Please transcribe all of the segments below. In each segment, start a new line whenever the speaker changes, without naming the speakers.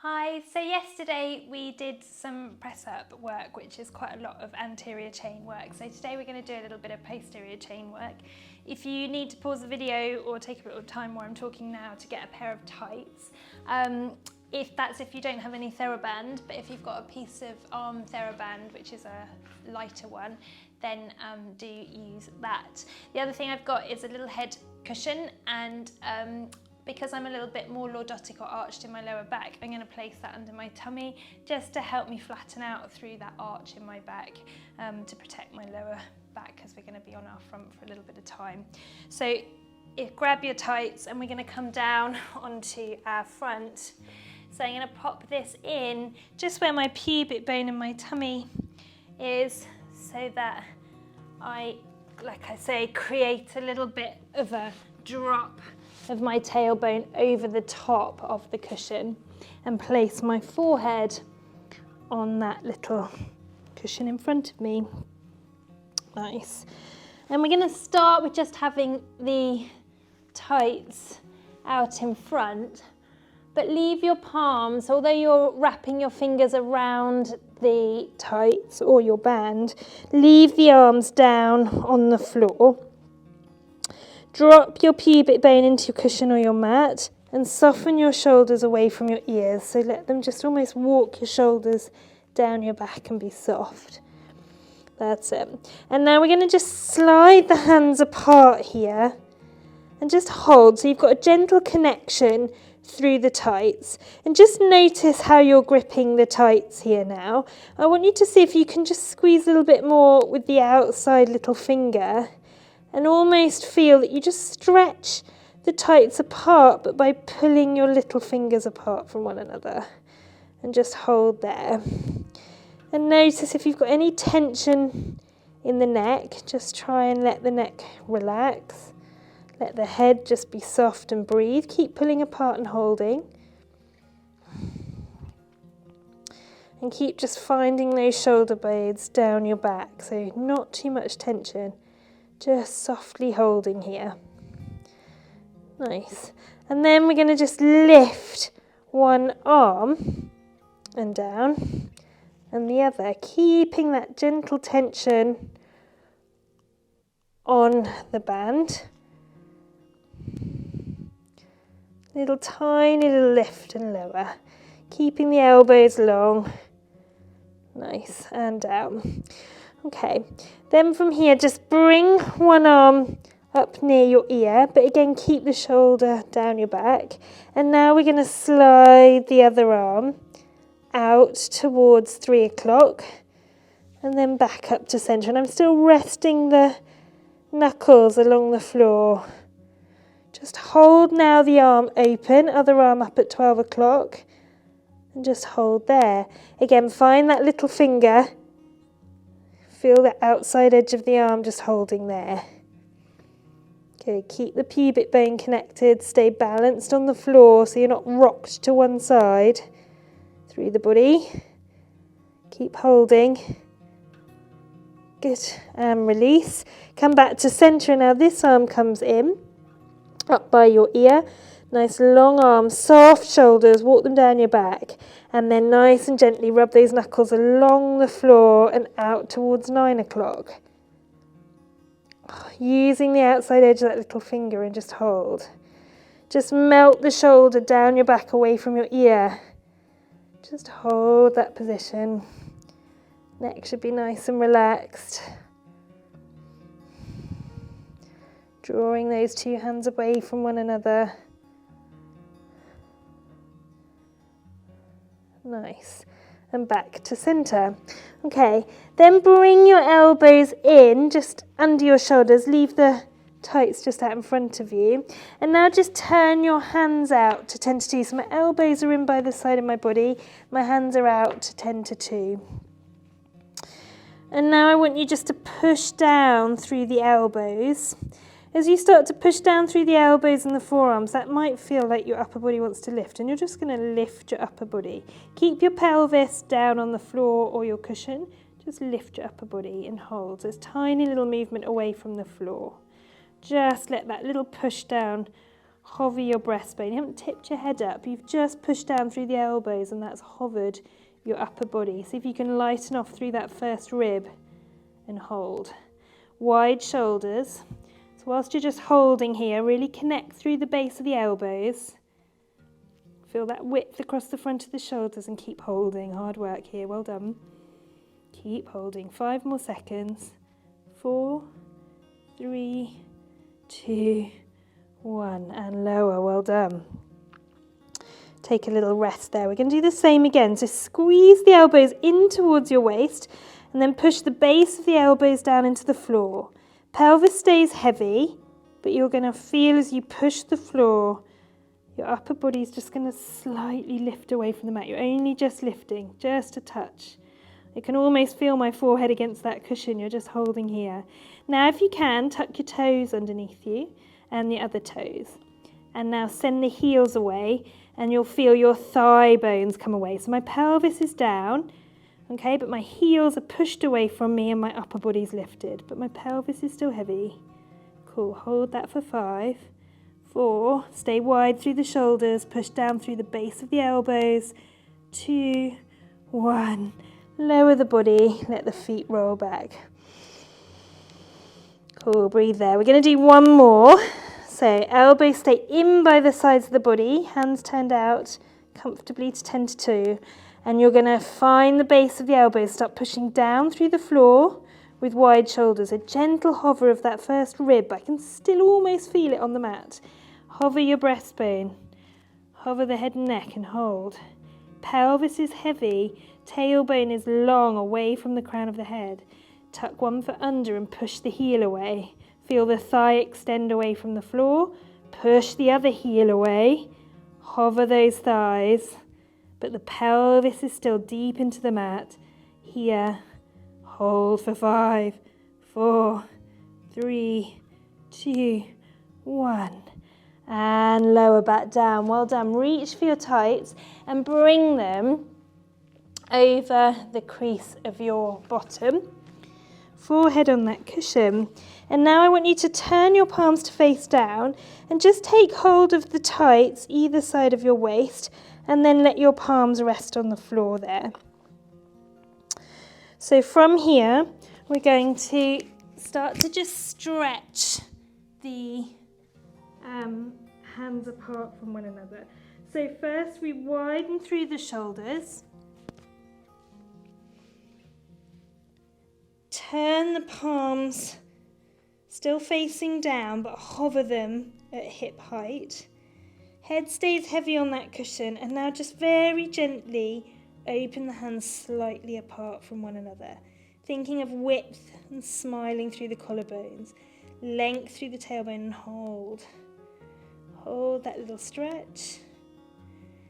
Hi, so yesterday we did some press up work, which is quite a lot of anterior chain work. So today we're going to do a little bit of posterior chain work. If you need to pause the video or take a bit of time while I'm talking now to get a pair of tights, if you don't have any theraband, but if you've got a piece of arm theraband, which is a lighter one, then do use that. The other thing I've got is a little head cushion, and because I'm a little bit more lordotic or arched in my lower back, I'm going to place that under my tummy just to help me flatten out through that arch in my back, to protect my lower back, because we're going to be on our front for a little bit of time. So grab your tights and we're going to come down onto our front. So I'm going to pop this in just where my pubic bone and my tummy is, so that I, like I say, create a little bit of a drop of my tailbone over the top of the cushion and place my forehead on that little cushion in front of me. Nice. And we're going to start with just having the tights out in front, but leave your palms, although you're wrapping your fingers around the tights or your band, leave the arms down on the floor. Drop your pubic bone into your cushion or your mat and soften your shoulders away from your ears. So let them just almost walk your shoulders down your back and be soft. That's it. And now we're going to just slide the hands apart here and just hold. So you've got a gentle connection through the tights. And just notice how you're gripping the tights here now. I want you to see if you can just squeeze a little bit more with the outside little finger, and almost feel that you just stretch the tights apart, but by pulling your little fingers apart from one another. And just hold there. And notice if you've got any tension in the neck, just try and let the neck relax. Let the head just be soft and breathe. Keep pulling apart and holding. And keep just finding those shoulder blades down your back, so not too much tension. Just softly holding here. Nice. And then we're going to just lift one arm and down, and the other, keeping that gentle tension on the band. Little tiny little lift and lower. Keeping the elbows long. Nice, and down. Okay, then from here, just bring one arm up near your ear, but again, keep the shoulder down your back. And now we're going to slide the other arm out towards 3 o'clock and then back up to centre. And I'm still resting the knuckles along the floor. Just hold now the arm open, other arm up at 12 o'clock, and just hold there. Again, find that little finger. Feel the outside edge of the arm just holding there. Okay, keep the pubic bone connected, stay balanced on the floor so you're not rocked to one side through the body. Keep holding. Good, and release. Come back to centre. Now this arm comes in, up by your ear. Nice long arms, soft shoulders, walk them down your back, and then nice and gently rub those knuckles along the floor and out towards 9 o'clock. Using the outside edge of that little finger, and just hold. Just melt the shoulder down your back away from your ear. Just hold that position. Neck should be nice and relaxed. Drawing those two hands away from one another. Nice. And back to centre. Okay, then bring your elbows in just under your shoulders. Leave the tights just out in front of you. And now just turn your hands out to 10 to 2. So my elbows are in by the side of my body. My hands are out to 10 to 2. And now I want you just to push down through the elbows. As you start to push down through the elbows and the forearms, that might feel like your upper body wants to lift, and you're just going to lift your upper body. Keep your pelvis down on the floor or your cushion. Just lift your upper body and hold. There's tiny little movement away from the floor. Just let that little push down Hover your breastbone. You haven't tipped your head up. You've just pushed down through the elbows and that's hovered your upper body. See if you can lighten off through that first rib and hold. Wide shoulders. So whilst you're just holding here, really connect through the base of the elbows. Feel that width across the front of the shoulders and keep holding. Hard work here. Well done. Keep holding. 5 more seconds. 4, 3, 2, 1. And lower. Well done. Take a little rest there. We're going to do the same again. So squeeze the elbows in towards your waist and then push the base of the elbows down into the floor. Pelvis stays heavy, but you're going to feel as you push the floor, your upper body is just going to slightly lift away from the mat. You're only just lifting, just a touch. I can almost feel my forehead against that cushion. You're just holding here. Now, if you can, tuck your toes underneath you and the other toes. And now send the heels away and you'll feel your thigh bones come away. So my pelvis is down. Okay, but my heels are pushed away from me and my upper body's lifted, but my pelvis is still heavy. Cool, hold that for 5, 4, stay wide through the shoulders, push down through the base of the elbows, 2, 1, lower the body, let the feet roll back. Cool, breathe there. We're going to do one more. So elbows stay in by the sides of the body, hands turned out comfortably to 10 to 2. And you're going to find the base of the elbows, start pushing down through the floor with wide shoulders. A gentle hover of that first rib. I can still almost feel it on the mat. Hover your breastbone. Hover the head and neck and hold. Pelvis is heavy. Tailbone is long away from the crown of the head. Tuck one foot under and push the heel away. Feel the thigh extend away from the floor. Push the other heel away. Hover those thighs. But the pelvis is still deep into the mat. Here, hold for 5, 4, 3, 2, 1. And lower back down. Well done. Reach for your tights and bring them over the crease of your bottom. Forehead on that cushion. And now I want you to turn your palms to face down and just take hold of the tights either side of your waist. And then let your palms rest on the floor there. So from here, we're going to start to just stretch the hands apart from one another. So first we widen through the shoulders. Turn the palms, still facing down, but hover them at hip height. Head stays heavy on that cushion, and now just very gently open the hands slightly apart from one another, thinking of width and smiling through the collarbones, length through the tailbone and hold. Hold that little stretch.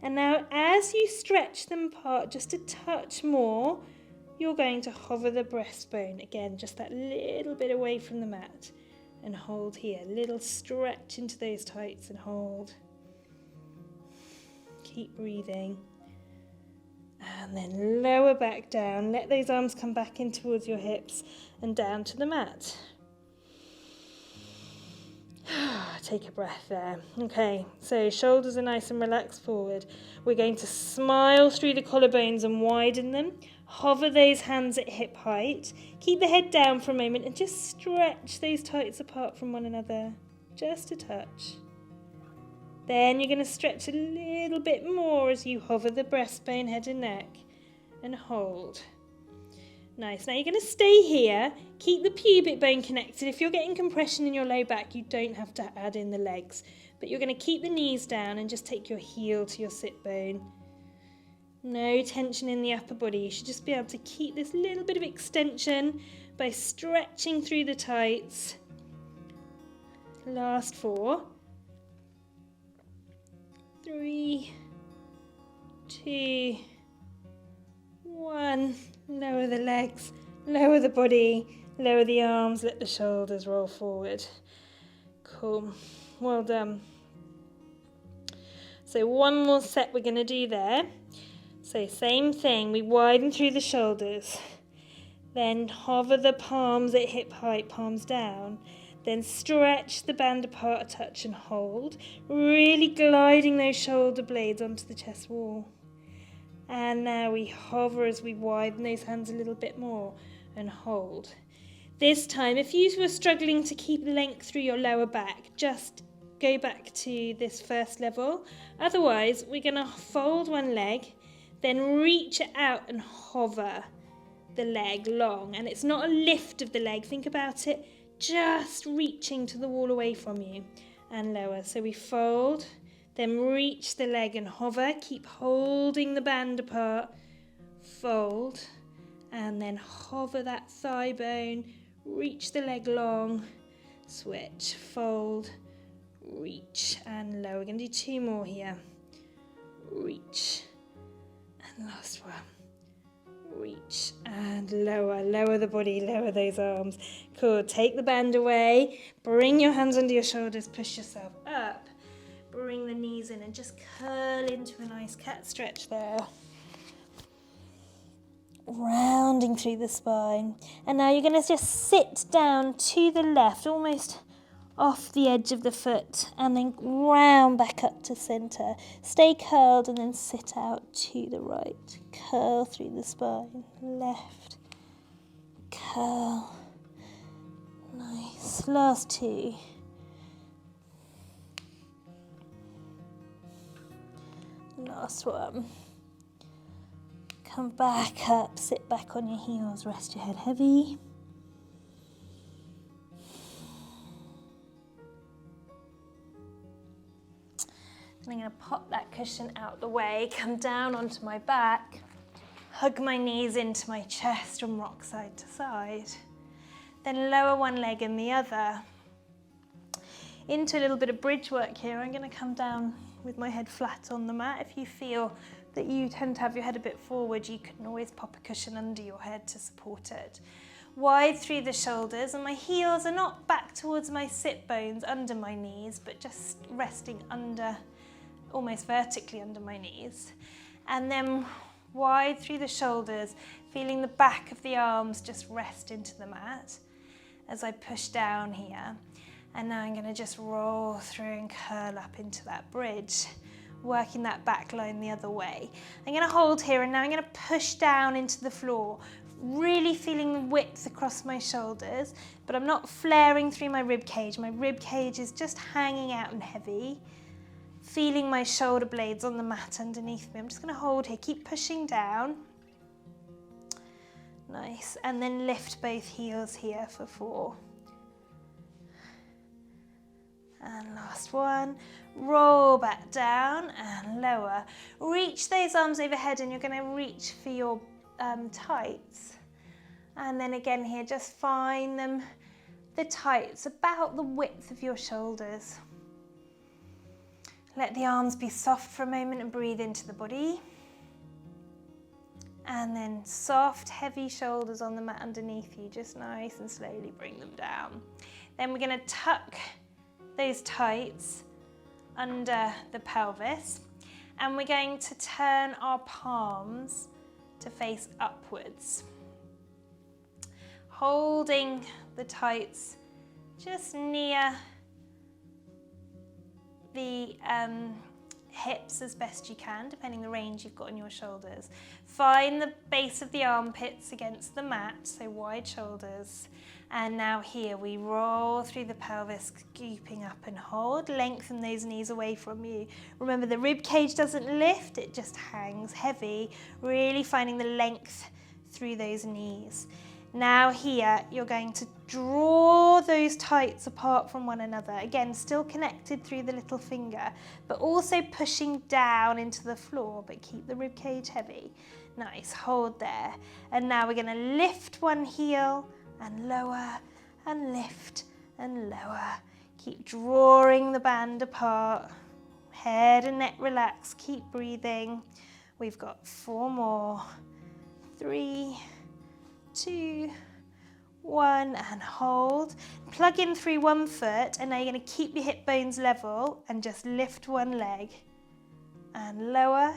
And now as you stretch them apart just a touch more, you're going to hover the breastbone, again just that little bit away from the mat, and hold here, little stretch into those tights and hold. Keep breathing. And then lower back down. Let those arms come back in towards your hips and down to the mat. Take a breath there. Okay, so shoulders are nice and relaxed forward. We're going to smile through the collarbones and widen them. Hover those hands at hip height. Keep the head down for a moment and just stretch those tights apart from one another. Just a touch. Then you're going to stretch a little bit more as you hover the breastbone, head and neck, and hold. Nice. Now you're going to stay here. Keep the pubic bone connected. If you're getting compression in your low back, you don't have to add in the legs. But you're going to keep the knees down and just take your heel to your sit bone. No tension in the upper body. You should just be able to keep this little bit of extension by stretching through the tights. Last 4. 3, 2, 1. Lower the legs, lower the body, lower the arms, let the shoulders roll forward. Cool. Well done. So one more set we're going to do there. So same thing, we widen through the shoulders. Then hover the palms at hip height, palms down. Then stretch the band apart a touch and hold, really gliding those shoulder blades onto the chest wall. And now we hover as we widen those hands a little bit more and hold. This time, if you were struggling to keep length through your lower back, just go back to this first level. Otherwise, we're going to fold one leg, then reach it out and hover the leg long. And it's not a lift of the leg. Think about it just reaching to the wall away from you and lower. So we fold, then reach the leg and hover. Keep holding the band apart. Fold, and then hover that thigh bone. Reach the leg long. Switch, fold, reach and lower. We're going to do 2 more here. Reach and last one. Reach and lower. Lower the body, lower those arms. Cool. Take the band away. Bring your hands under your shoulders. Push yourself up. Bring the knees in and just curl into a nice cat stretch there. Rounding through the spine. And now you're going to just sit down to the left, almost off the edge of the foot, and then round back up to centre. Stay curled and then sit out to the right. Curl through the spine. Left. Curl. Nice. Last 2. Last one. Come back up, sit back on your heels, rest your head heavy. And I'm going to pop that cushion out the way, come down onto my back, hug my knees into my chest and rock side to side. Then lower one leg and the other. Into a little bit of bridge work here. I'm going to come down with my head flat on the mat. If you feel that you tend to have your head a bit forward, you can always pop a cushion under your head to support it. Wide through the shoulders, and my heels are not back towards my sit bones under my knees, but just resting under, almost vertically under my knees. And then wide through the shoulders, feeling the back of the arms just rest into the mat as I push down here. And now I'm going to just roll through and curl up into that bridge, working that back line the other way. I'm going to hold here, and now I'm going to push down into the floor, really feeling the width across my shoulders, but I'm not flaring through my rib cage. My rib cage is just hanging out and heavy. Feeling my shoulder blades on the mat underneath me. I'm just going to hold here, keep pushing down. Nice, and then lift both heels here for 4. And last one, roll back down and lower. Reach those arms overhead, and you're going to reach for your tights. And then again here, just find them, the tights, about the width of your shoulders. Let the arms be soft for a moment and breathe into the body. And then soft, heavy shoulders on the mat underneath you, just nice and slowly bring them down. Then we're going to tuck those tights under the pelvis, and we're going to turn our palms to face upwards, holding the tights just near the hips as best you can, depending the range you've got on your shoulders. Find the base of the armpits against the mat, so wide shoulders. And now here we roll through the pelvis, scooping up and hold. Lengthen those knees away from you. Remember, the rib cage doesn't lift, it just hangs heavy, really finding the length through those knees. Now here, you're going to draw those tights apart from one another. Again, still connected through the little finger, but also pushing down into the floor, but keep the rib cage heavy. Nice, hold there. And now we're going to lift one heel and lower, and lift and lower. Keep drawing the band apart. Head and neck relax, keep breathing. We've got 4 more. 3, 2, 1, and hold. Plug in through one foot, and now you're going to keep your hip bones level and just lift one leg and lower.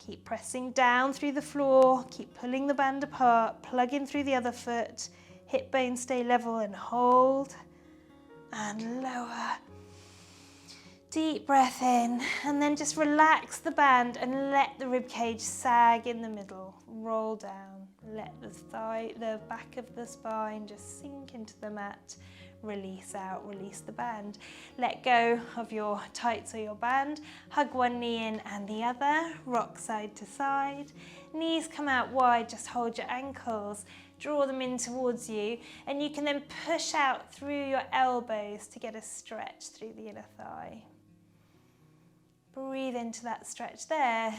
Keep pressing down through the floor, keep pulling the band apart, plug in through the other foot, hip bones stay level and hold. and lower. Deep breath in, and then just relax the band and let the rib cage sag in the middle. Roll down. Let the back of the spine just sink into the mat. Release out, release the band. Let go of your tights or your band. Hug one knee in and the other. Rock side to side. Knees come out wide, just hold your ankles. Draw them in towards you, and you can then push out through your elbows to get a stretch through the inner thigh. Breathe into that stretch there.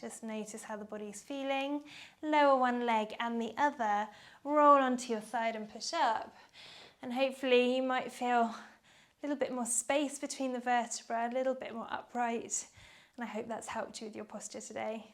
Just notice how the body's feeling. Lower one leg and the other. Roll onto your side and push up. And hopefully you might feel a little bit more space between the vertebrae, a little bit more upright. And I hope that's helped you with your posture today.